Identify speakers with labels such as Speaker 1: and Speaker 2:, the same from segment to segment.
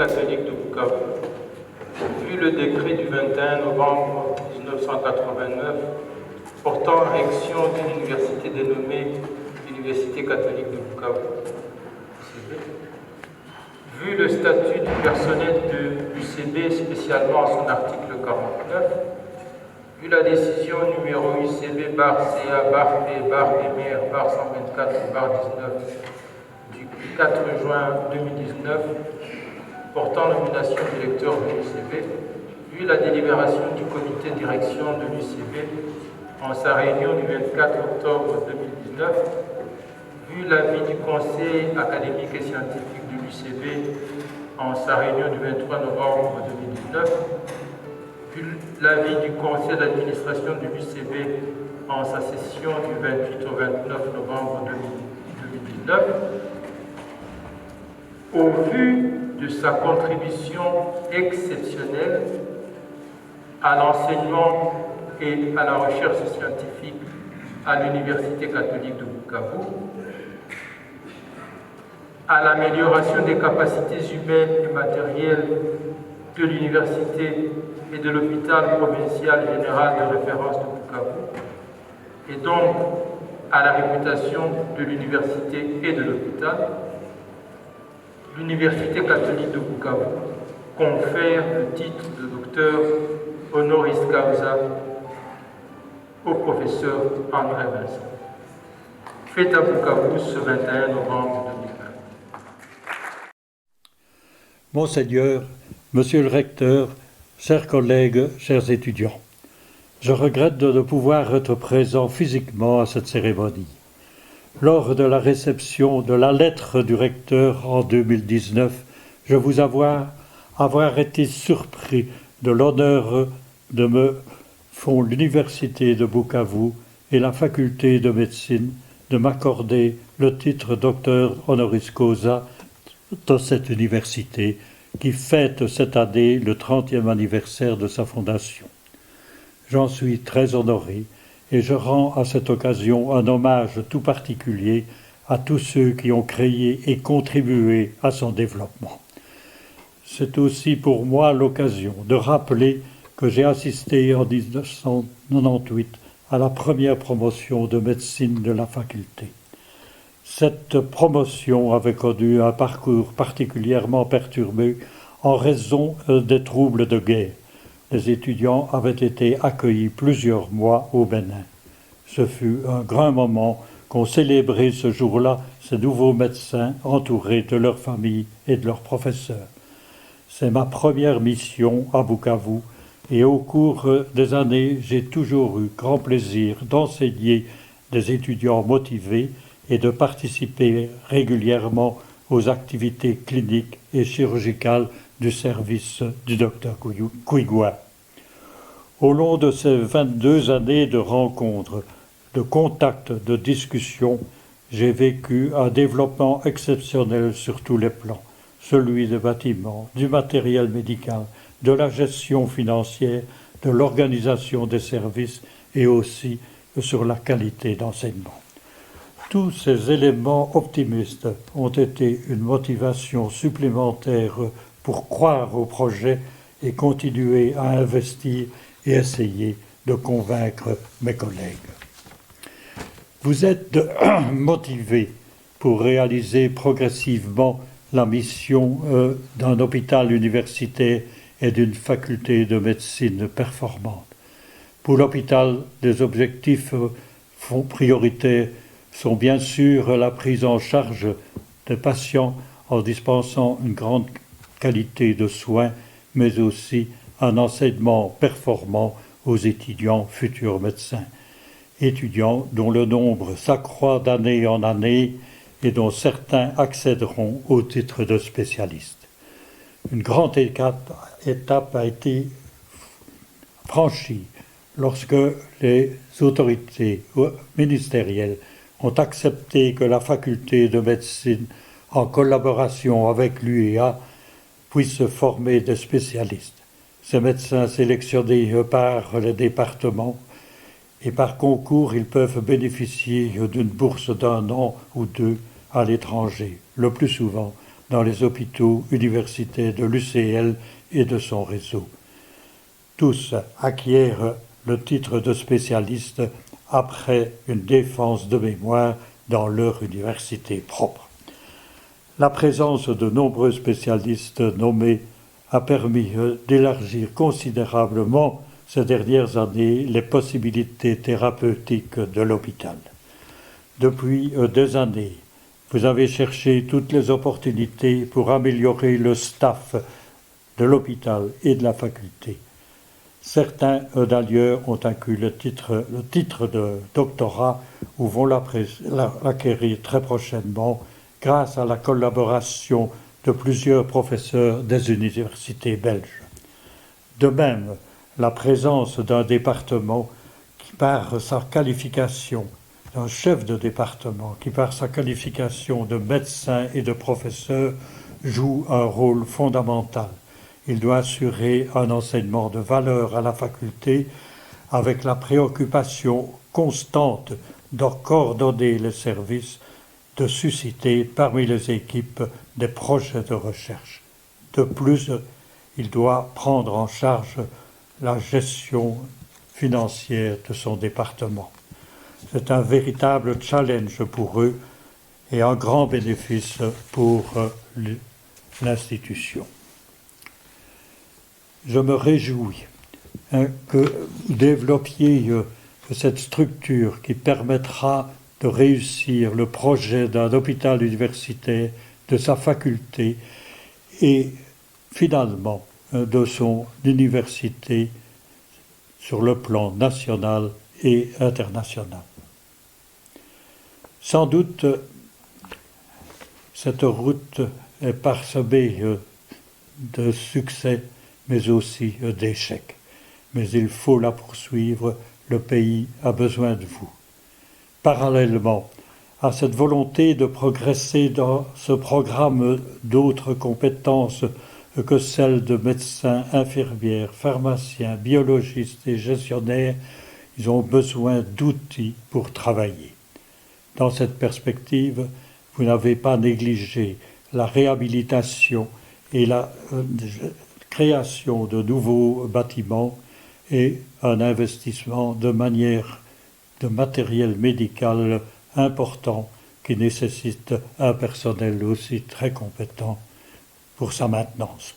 Speaker 1: catholique de Bukavu, vu le décret du 21 novembre 1989 portant érection d'une université dénommée Université catholique de Bukavu, vu le statut du personnel de l'UCB, spécialement à son article 49, vu la décision numéro UCB CA P MR 124 19 du 4 juin 2019 portant nomination du directeur de l'UCB, vu la délibération du comité de direction de l'UCB en sa réunion du 24 octobre 2019, vu l'avis du conseil académique et scientifique de l'UCB en sa réunion du 23 novembre 2019, vu l'avis du conseil d'administration de l'UCB en sa session du 28 au 29 novembre 2019, au vu de sa contribution exceptionnelle à l'enseignement et à la recherche scientifique à l'Université catholique de Bukavu, à l'amélioration des capacités humaines et matérielles de l'Université et de l'hôpital provincial général de référence de Bukavu, et donc à la réputation de l'Université et de l'hôpital, l'Université catholique de Bukavu confère le titre de docteur honoris causa au professeur André Vincent. Fait à Bukavu ce 21 novembre 2020.
Speaker 2: Monseigneur, Monsieur le recteur, chers collègues, chers étudiants, je regrette de ne pouvoir être présent physiquement à cette cérémonie. Lors de la réception de la lettre du recteur en 2019, je vous avoir été surpris de l'honneur de me font l'Université de Bukavu et la faculté de médecine de m'accorder le titre docteur honoris causa de cette université qui fête cette année le 30e anniversaire de sa fondation. J'en suis très honoré et je rends à cette occasion un hommage tout particulier à tous ceux qui ont créé et contribué à son développement. C'est aussi pour moi l'occasion de rappeler que j'ai assisté en 1998 à la première promotion de médecine de la faculté. Cette promotion avait connu un parcours particulièrement perturbé en raison des troubles de guerre. Les étudiants avaient été accueillis plusieurs mois au Bénin. Ce fut un grand moment qu'ont célébré ce jour-là ces nouveaux médecins entourés de leurs familles et de leurs professeurs. C'est ma première mission à Bukavu et au cours des années, j'ai toujours eu grand plaisir d'enseigner des étudiants motivés et de participer régulièrement aux activités cliniques et chirurgicales du service du docteur Kuigwa. Au long de ces 22 années de rencontres, de contacts, de discussions, j'ai vécu un développement exceptionnel sur tous les plans, celui des bâtiments, du matériel médical, de la gestion financière, de l'organisation des services et aussi sur la qualité d'enseignement. Tous ces éléments optimistes ont été une motivation supplémentaire pour croire au projet et continuer à investir et essayer de convaincre mes collègues. Vous êtes motivés pour réaliser progressivement la mission d'un hôpital universitaire et d'une faculté de médecine performante. Pour l'hôpital, les objectifs prioritaires sont bien sûr la prise en charge des patients en dispensant une grande qualité de soins, mais aussi un enseignement performant aux étudiants futurs médecins. Étudiants dont le nombre s'accroît d'année en année et dont certains accéderont au titre de spécialiste. Une grande étape a été franchie lorsque les autorités ministérielles ont accepté que la faculté de médecine, en collaboration avec l'UEA, puisse former des spécialistes. Ces médecins sélectionnés par les départements et par concours, ils peuvent bénéficier d'une bourse d'1 an ou 2 à l'étranger, le plus souvent dans les hôpitaux universitaires de l'UCL et de son réseau. Tous acquièrent le titre de spécialiste après une défense de mémoire dans leur université propre. La présence de nombreux spécialistes nommés a permis d'élargir considérablement ces dernières années les possibilités thérapeutiques de l'hôpital. Depuis des années, vous avez cherché toutes les opportunités pour améliorer le staff de l'hôpital et de la faculté. Certains, d'ailleurs, ont inclus le titre de doctorat ou vont l'acquérir très prochainement grâce à la collaboration de plusieurs professeurs des universités belges. De même, la présence d'un département qui, par sa qualification, d'un chef de département qui, par sa qualification de médecin et de professeur, joue un rôle fondamental. Il doit assurer un enseignement de valeur à la faculté avec la préoccupation constante de coordonner les services, de susciter parmi les équipes des projets de recherche. De plus, il doit prendre en charge la gestion financière de son département. C'est un véritable challenge pour eux et un grand bénéfice pour l'institution. Je me réjouis que vous développiez cette structure qui permettra de réussir le projet d'un hôpital universitaire, de sa faculté et finalement de son université sur le plan national et international. Sans doute, cette route est parsemée de succès, mais aussi d'échecs. Mais il faut la poursuivre, le pays a besoin de vous. Parallèlement à cette volonté de progresser dans ce programme, d'autres compétences que celles de médecins, infirmières, pharmaciens, biologistes et gestionnaires, ils ont besoin d'outils pour travailler. Dans cette perspective, vous n'avez pas négligé la réhabilitation et la création de nouveaux bâtiments et un investissement de matériel médical important qui nécessite un personnel aussi très compétent pour sa maintenance.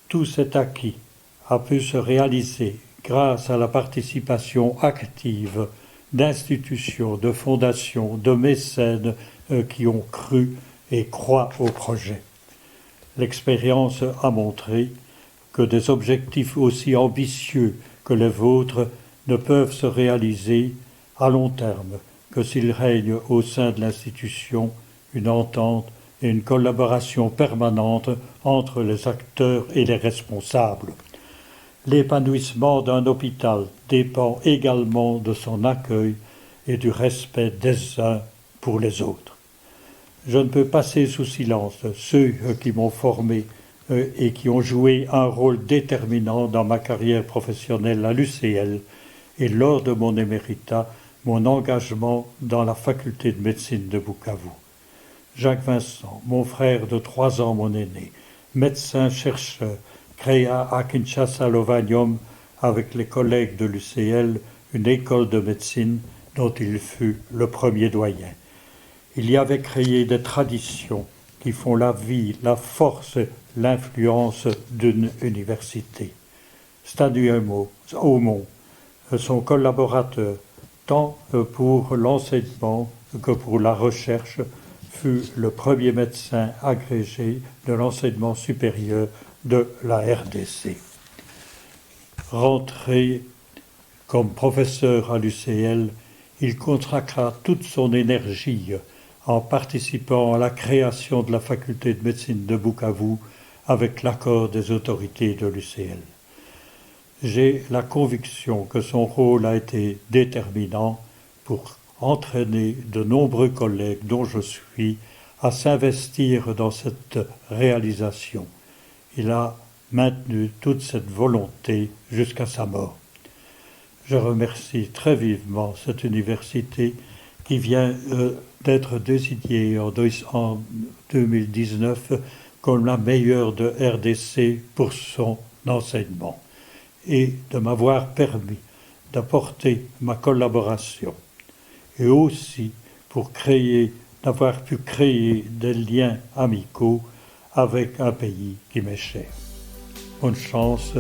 Speaker 2: Tout cet acquis a pu se réaliser grâce à la participation active d'institutions, de fondations, de mécènes qui ont cru et croient au projet. L'expérience a montré que des objectifs aussi ambitieux que les vôtres ne peuvent se réaliser à long terme que s'il règne au sein de l'institution une entente et une collaboration permanente entre les acteurs et les responsables. L'épanouissement d'un hôpital dépend également de son accueil et du respect des uns pour les autres. Je ne peux passer sous silence ceux qui m'ont formé et qui ont joué un rôle déterminant dans ma carrière professionnelle à l'UCL et lors de mon éméritat, mon engagement dans la faculté de médecine de Bukavu. Jacques Vincent, mon frère de 3 ans, mon aîné, médecin-chercheur, créa à Kinshasa Lovanium avec les collègues de l'UCL une école de médecine dont il fut le premier doyen. Il y avait créé des traditions qui font la vie, la force, l'influence d'une université. Stanu Aumont, son collaborateur, tant pour l'enseignement que pour la recherche, fut le premier médecin agrégé de l'enseignement supérieur de la RDC. Rentré comme professeur à l'UCL, il consacra toute son énergie en participant à la création de la faculté de médecine de Bukavu avec l'accord des autorités de l'UCL. J'ai la conviction que son rôle a été déterminant pour entraîner de nombreux collègues dont je suis à s'investir dans cette réalisation. Il a maintenu toute cette volonté jusqu'à sa mort. Je remercie très vivement cette université qui vient d'être désignée en 2019 comme la meilleure de RDC pour son enseignement et de m'avoir permis d'apporter ma collaboration et aussi pour d'avoir pu créer des liens amicaux avec un pays qui m'est cher. Bonne chance,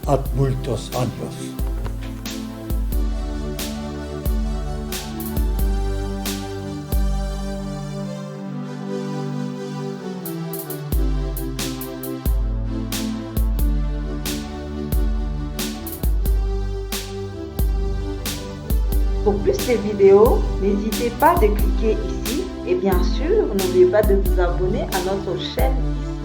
Speaker 2: ad multos años.
Speaker 3: Pour plus de vidéos, n'hésitez pas de cliquer ici et bien sûr, n'oubliez pas de vous abonner à notre chaîne ici.